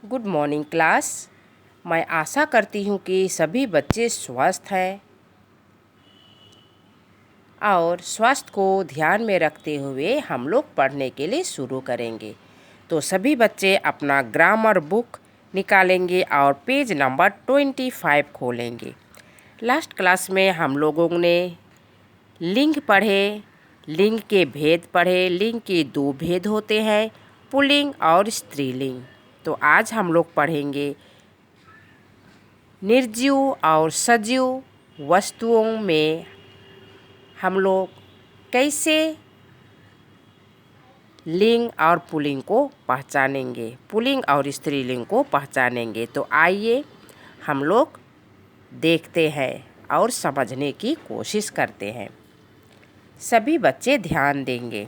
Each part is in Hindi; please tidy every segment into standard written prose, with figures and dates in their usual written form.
Good morning class. मैं आशा करती हूँ कि सभी बच्चे स्वस्थ हैं और स्वास्थ्य को ध्यान में रखते हुए हम लोग पढ़ने के लिए शुरू करेंगे। तो सभी बच्चे अपना ग्रामर बुक निकालेंगे और पेज नंबर 25 खोलेंगे। लास्ट क्लास में हम लोगों ने लिंग पढ़े, लिंग के भेद पढ़े। लिंग के दो भेद होते हैं, पुल्लिंग और स्त्रीलिंग। तो आज हम लोग पढ़ेंगे निर्जीव और सजीव वस्तुओं में हम लोग कैसे लिंग और पुल्लिंग को पहचानेंगे, पुल्लिंग और स्त्रीलिंग को पहचानेंगे। तो आइए हम लोग देखते हैं और समझने की कोशिश करते हैं। सभी बच्चे ध्यान देंगे।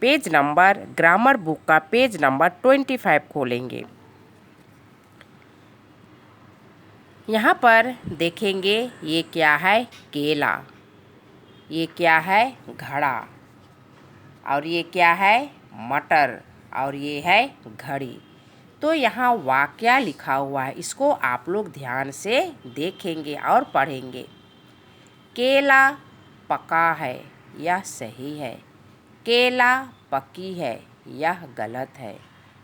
पेज नंबर ग्रामर बुक का पेज नंबर 25 खोलेंगे। यहाँ पर देखेंगे ये क्या है, केला। ये क्या है, घड़ा। और ये क्या है, मटर। और ये है घड़ी। तो यहाँ वाक्य लिखा हुआ है, इसको आप लोग ध्यान से देखेंगे और पढ़ेंगे। केला पका है, यह सही है। केला पकी है, यह गलत है।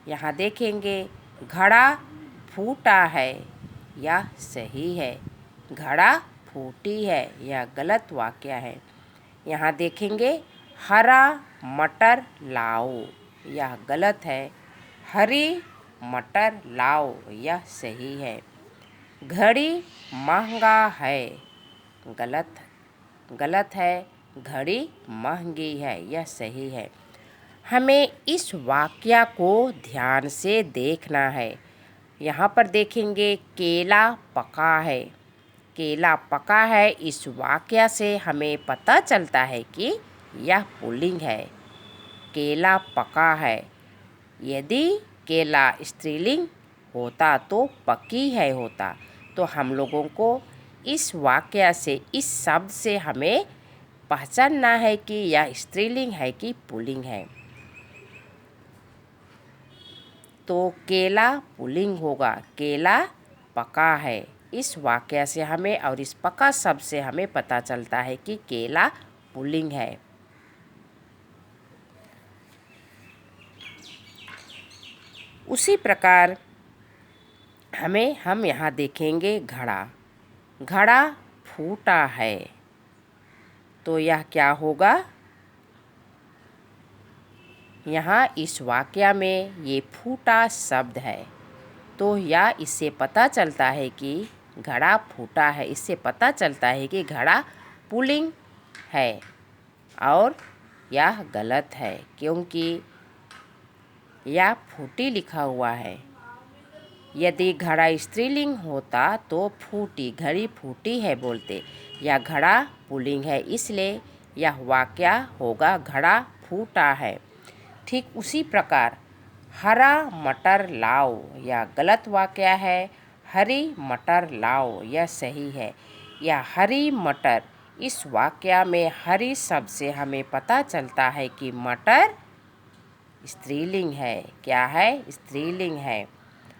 यहाँ देखेंगे घड़ा फूटा है, यह सही है। घड़ा फूटी है, यह गलत वाक्य है। यहाँ देखेंगे हरा मटर लाओ, यह गलत है। हरी मटर लाओ, यह सही है। घड़ी महंगा है, गलत है। घड़ी महंगी है, यह सही है। हमें इस वाक्य को ध्यान से देखना है। यहाँ पर देखेंगे केला पका है। केला पका है, इस वाक्य से हमें पता चलता है कि यह पुल्लिंग है। केला पका है। यदि केला स्त्रीलिंग होता तो पकी है होता। तो हम लोगों को इस वाक्य से, इस शब्द से हमें पहचानना है कि यह स्त्रीलिंग है कि पुल्लिंग है। तो केला पुल्लिंग होगा, केला पका है। इस वाक्य से हमें और इस पका शब्द से हमें पता चलता है कि केला पुल्लिंग है। उसी प्रकार हम यहाँ देखेंगे घड़ा। घड़ा फूटा है, तो यह क्या होगा। यहाँ इस वाक्य में ये फूटा शब्द है, तो यह इससे पता चलता है कि घड़ा फूटा है। इससे पता चलता है कि घड़ा पुल्लिंग है और यह गलत है, क्योंकि यह फूटी लिखा हुआ है। यदि घड़ा स्त्रीलिंग होता तो फूटी, घड़ी फूटी है बोलते। यह घड़ा पुल्लिंग है, इसलिए यह वाक्य होगा घड़ा फूटा है। ठीक उसी प्रकार हरा मटर लाओ, यह गलत वाक्य है। हरी मटर लाओ, यह सही है। यह हरी मटर, इस वाक्य में हरी शब्द से हमें पता चलता है कि मटर स्त्रीलिंग है। क्या है, स्त्रीलिंग है।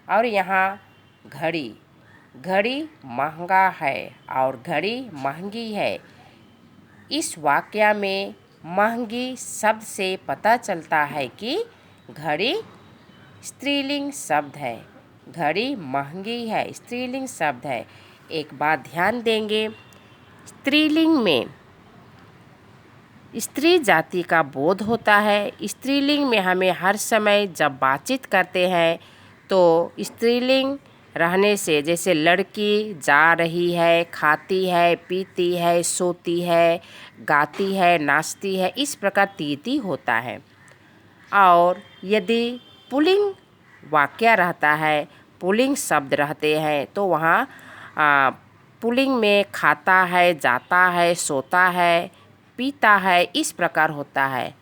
और यहाँ घड़ी, घड़ी महंगा है और घड़ी महंगी है। इस वाक्य में महंगी शब्द से पता चलता है कि घड़ी स्त्रीलिंग शब्द है। घड़ी महंगी है, स्त्रीलिंग शब्द है। एक बात ध्यान देंगे, स्त्रीलिंग में स्त्री जाति का बोध होता है। स्त्रीलिंग में हमें हर समय जब बातचीत करते हैं तो स्त्रीलिंग रहने से, जैसे लड़की जा रही है, खाती है, पीती है, सोती है, गाती है, नाचती है, इस प्रकार तीती होता है। और यदि पुल्लिंग वाक्य रहता है, पुल्लिंग शब्द रहते हैं, तो वहाँ पुल्लिंग में खाता है, जाता है, सोता है, पीता है, इस प्रकार होता है।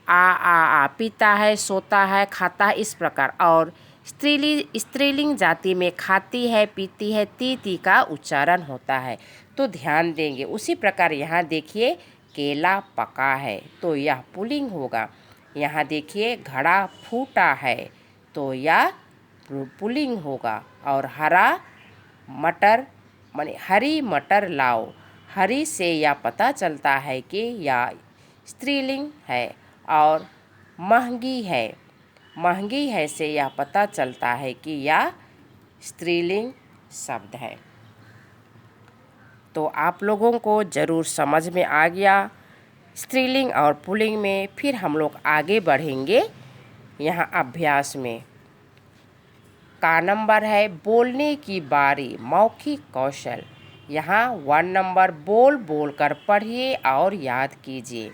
आ पीता है, सोता है, खाता है, इस प्रकार। और स्त्रीलिंग जाति में खाती है, पीती है, ती का उच्चारण होता है। तो ध्यान देंगे। उसी प्रकार यहाँ देखिए केला पका है, तो यह पुल्लिंग होगा। यहाँ देखिए घड़ा फूटा है, तो यह पुल्लिंग होगा। और हरा मटर माने हरी मटर लाओ। हरी से यह पता चलता है कि यह स्त्रीलिंग है। और महंगी है से यह पता चलता है कि यह स्त्रीलिंग शब्द है। तो आप लोगों को ज़रूर समझ में आ गया स्त्रीलिंग और पुल्लिंग में। फिर हम लोग आगे बढ़ेंगे यहाँ अभ्यास में। का नंबर है बोलने की बारी, मौखिक कौशल। यहाँ 1 नंबर बोल कर पढ़िए और याद कीजिए।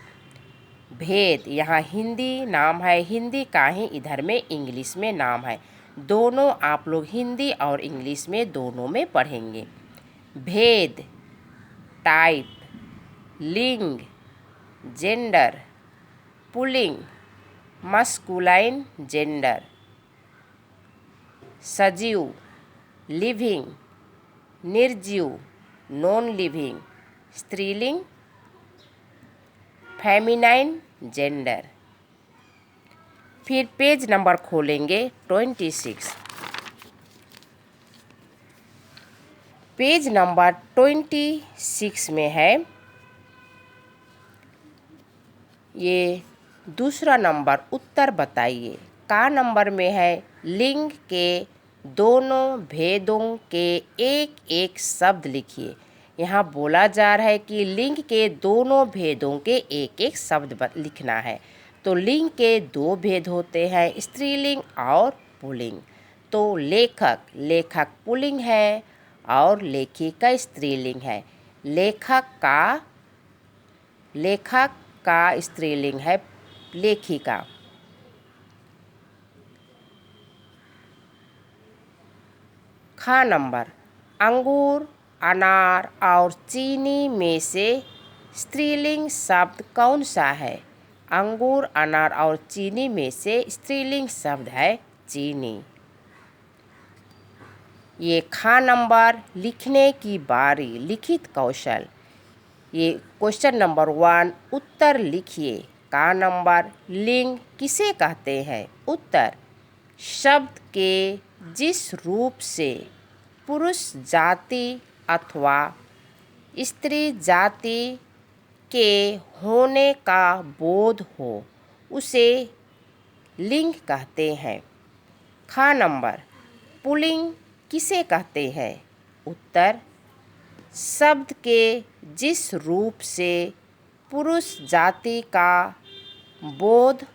भेद, यहाँ हिंदी नाम है, हिंदी का ही इधर में इंग्लिश में नाम है। दोनों आप लोग हिंदी और इंग्लिश में दोनों में पढ़ेंगे। भेद, टाइप, लिंग, जेंडर, पुल्लिंग, मस्कुलाइन जेंडर, सजीव, लिविंग, निर्जीव, नॉन लिविंग, स्त्रीलिंग, फेमिनाइन जेंडर। फिर पेज नंबर खोलेंगे 26। पेज नंबर 26 में है ये दूसरा नंबर, उत्तर बताइए। का नंबर में है लिंग के दोनों भेदों के एक एक शब्द लिखिए। यहाँ बोला जा रहा है कि लिंग के दोनों भेदों के एक एक शब्द लिखना है। तो लिंग के 2 भेद होते हैं, स्त्रीलिंग और पुल्लिंग। तो लेखक पुल्लिंग है और लेखिका स्त्रीलिंग है। लेखक का स्त्रीलिंग है लेखिका। खा नंबर, अंगूर, अनार और चीनी में से स्त्रीलिंग शब्द कौन सा है? अंगूर, अनार और चीनी में से स्त्रीलिंग शब्द है चीनी। ये खा नंबर लिखने की बारी, लिखित कौशल। ये क्वेश्चन नंबर 1, उत्तर लिखिए। का नंबर लिंग किसे कहते हैं? उत्तर, शब्द के जिस रूप से पुरुष जाति अथवा स्त्री जाति के होने का बोध हो उसे लिंग कहते हैं। खा नंबर पुल्लिंग किसे कहते हैं? उत्तर, शब्द के जिस रूप से पुरुष जाति का बोध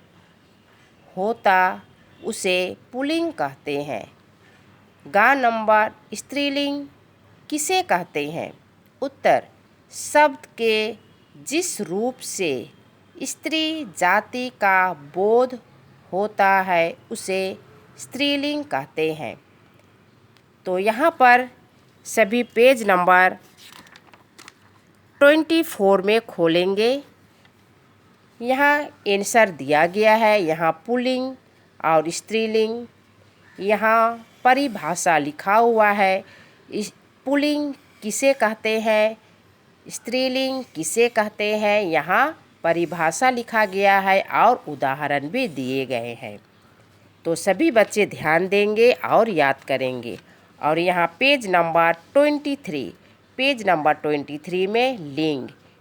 होता उसे पुल्लिंग कहते हैं। गा नंबर स्त्रीलिंग किसे कहते हैं? उत्तर, शब्द के जिस रूप से स्त्री जाति का बोध होता है उसे स्त्रीलिंग कहते हैं। तो यहाँ पर सभी पेज नंबर 24 में खोलेंगे। यहाँ आंसर दिया गया है। यहाँ पुल्लिंग और स्त्रीलिंग, यहाँ परिभाषा लिखा हुआ है। पुल्लिंग किसे कहते हैं, स्त्रीलिंग किसे कहते हैं, यहाँ परिभाषा लिखा गया है और उदाहरण भी दिए गए हैं। तो सभी बच्चे ध्यान देंगे और याद करेंगे। और यहाँ पेज नंबर 23 में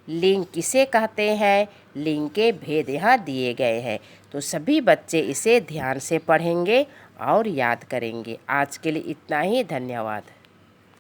लिंग किसे कहते हैं, लिंग के भेद यहाँ दिए गए हैं। तो सभी बच्चे इसे ध्यान से पढ़ेंगे और याद करेंगे। आज के लिए इतना ही, धन्यवाद।